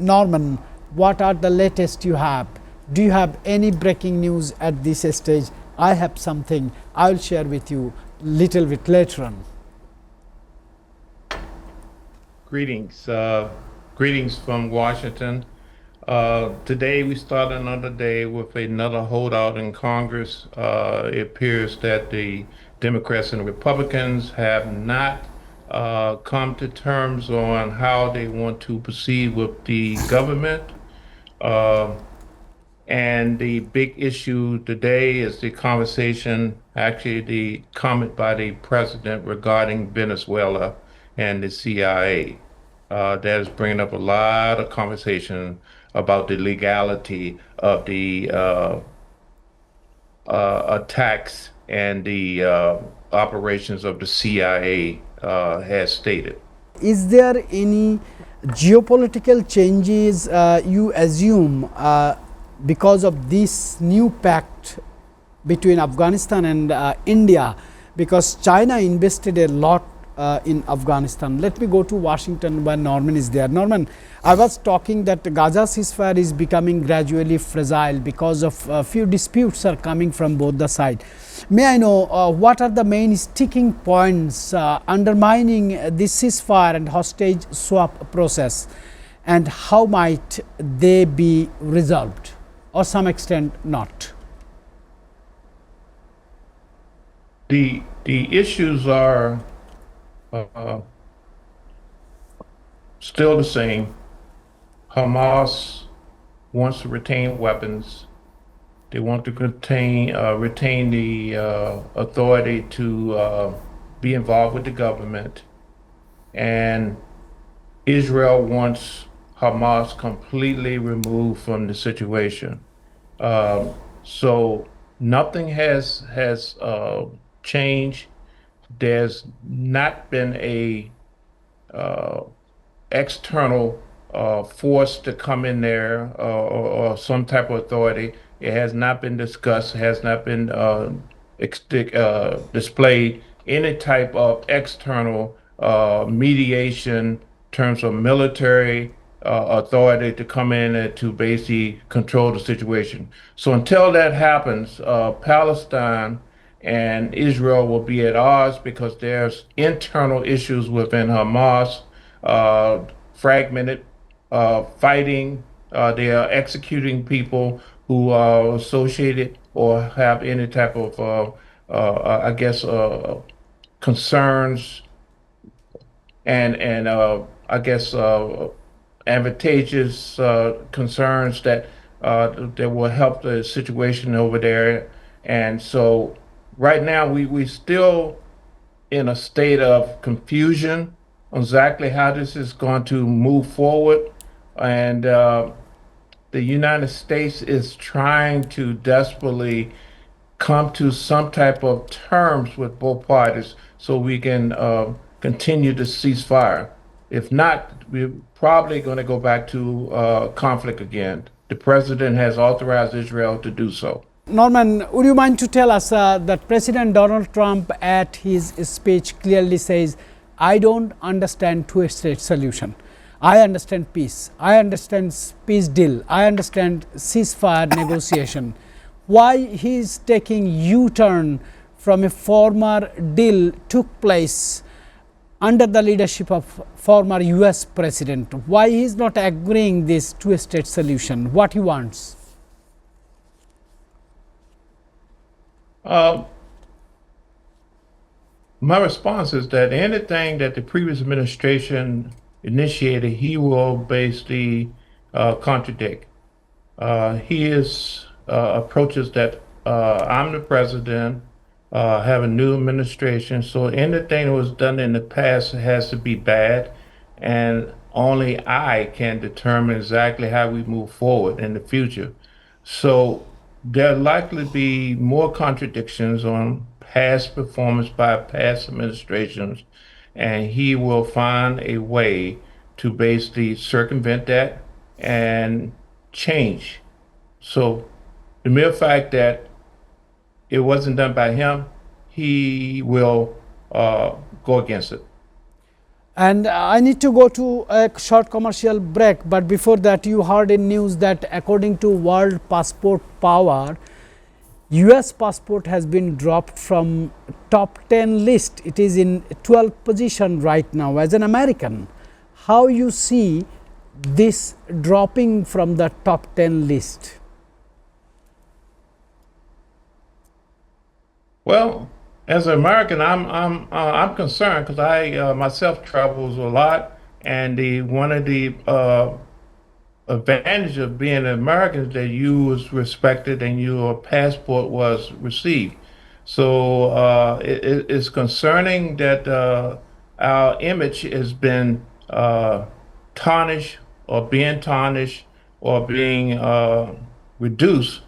Norman, what are the latest you have? Do you have any breaking news at this stage? I have something I will share with you little bit later on. Greetings. Greetings from Washington. Today we start another day with another holdout in Congress. It appears that the Democrats and Republicans have not come to terms on how they want to proceed with the government. Uh, and the big issue today is the conversation, actually the comment by the president regarding Venezuela and the CIA. That is bringing up a lot of conversation about the legality of the attacks and the operations of the CIA, has stated. Is there any geopolitical changes you assume because of this new pact between Afghanistan and India, because China invested a lot in Afghanistan? Let me go to Washington where Norman is there. Norman, I was talking that Gaza ceasefire is becoming gradually fragile because of a few disputes are coming from both the sides. May I know what are the main sticking points undermining this ceasefire and hostage swap process, and how might they be resolved, or some extent not? The issues are uh, still the same. Hamas wants to retain weapons. They want to retain the authority to be involved with the government. And Israel wants Hamas completely removed from the situation. So nothing has changed. There's not been a uh, external force to come in there, or some type of authority. It has not been discussed, has not been displayed any type of external mediation in terms of military authority to come in and to basically control the situation. So until that happens, Palestine and Israel will be at odds because there's internal issues within Hamas, fragmented, fighting. They are executing people who are associated or have any type of, I guess, concerns and I guess advantageous concerns that will help the situation over there. And so right now we still in a state of confusion on exactly how this is going to move forward. And the United States is trying to desperately come to some type of terms with both parties so we can continue to cease fire. If not, we're probably going to go back to conflict again. The president has authorized Israel to do so. Norman, would you mind to tell us that President Donald Trump at his speech clearly says, I don't understand two-state solution. I understand peace. I understand peace deal. I understand ceasefire negotiation. Why he is taking U-turn from a former deal took place under the leadership of former US president? Why he is not agreeing this two-state solution? What he wants? Uh, my response is that anything that the previous administration initiated, he will basically contradict. His approaches that I'm the president, have a new administration, so anything that was done in the past has to be bad, and only I can determine exactly how we move forward in the future. So there likely be more contradictions on past performance by past administrations, and he will find a way to basically circumvent that and change. So the mere fact that it wasn't done by him, he will go against it. And I need to go to a short commercial break, but before that, you heard in news that according to World Passport Power, US passport has been dropped from top 10 list. It is in 12th position right now as an American. How you see this dropping from the top 10 list? Well, as an American, I'm concerned because I myself travels a lot, and the one of the advantage of being an American is that you was respected and your passport was received. So it's concerning that our image has been tarnished or being reduced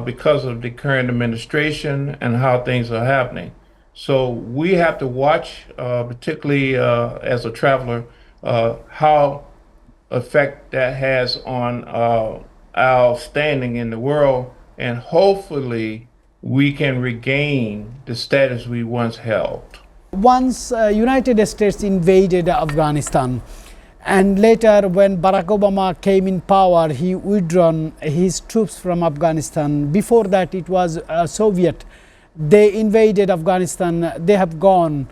because of the current administration and how things are happening. So we have to watch, particularly as a traveler, how effect that has on our standing in the world, and hopefully we can regain the status we once held. Once United States invaded Afghanistan, and later when Barack Obama came in power, he withdrawn his troops from Afghanistan. Before that, it was Soviet. They invaded Afghanistan, they have gone.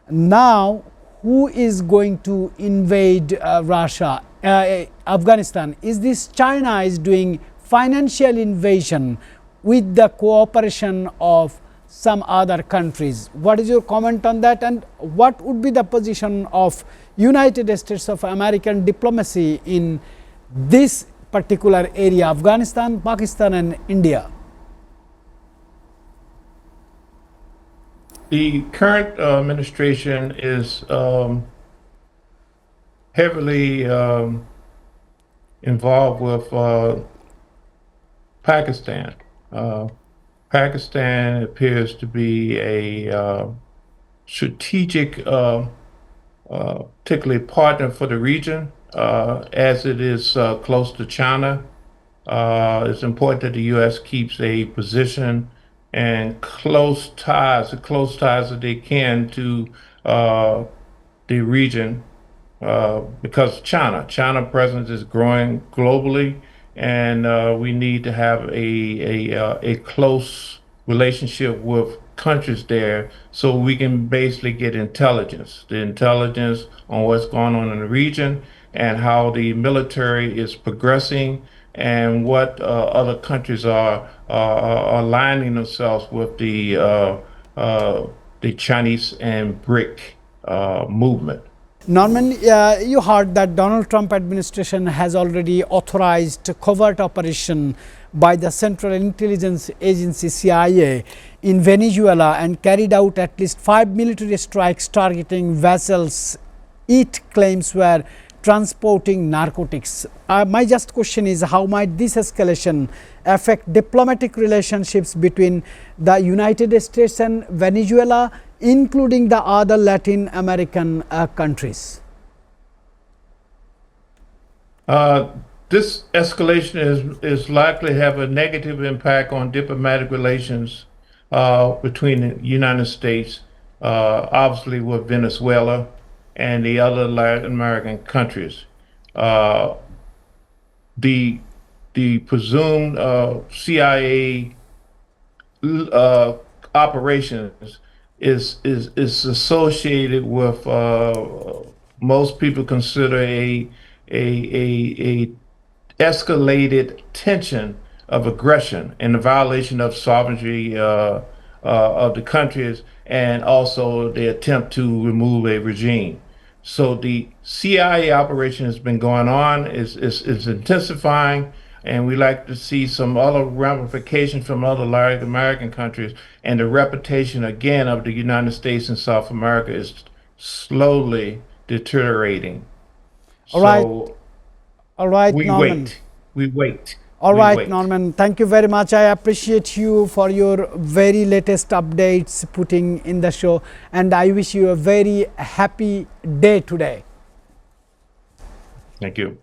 Now who is going to invade Russia, Afghanistan? Is this China is doing financial invasion with the cooperation of some other countries? What is your comment on that, and what would be the position of United States of American diplomacy in this particular area, Afghanistan, Pakistan and India? The current administration is heavily involved with Pakistan. Pakistan appears to be a strategic, particularly partner for the region, as it is close to China. It's important that the U.S. keeps a position and close ties that they can to the region, because China presence is growing globally, and we need to have a close relationship with countries there so we can basically get the intelligence on what's going on in the region and how the military is progressing, and what other countries are aligning themselves with the Chinese and BRIC movement. Norman, you heard that Donald Trump administration has already authorized covert operation by the Central Intelligence Agency CIA in Venezuela and carried out at least 5 military strikes targeting vessels it claims were transporting narcotics. My just question is, how might this escalation affect diplomatic relationships between the United States and Venezuela, including the other Latin American countries? This escalation is likely to have a negative impact on diplomatic relations between the United States, obviously with Venezuela and the other Latin American countries. The presumed CIA operations is associated with most people consider a escalated tension of aggression and the violation of sovereignty of the countries, and also the attempt to remove a regime. So the CIA operation has been going on, is intensifying, and we like to see some other ramifications from other Latin American countries. And the reputation again of the United States and South America is slowly deteriorating. All right. All right, Norman. We wait. All right, Norman, thank you very much. I appreciate you for your very latest updates putting in the show, and I wish you a very happy day today. Thank you.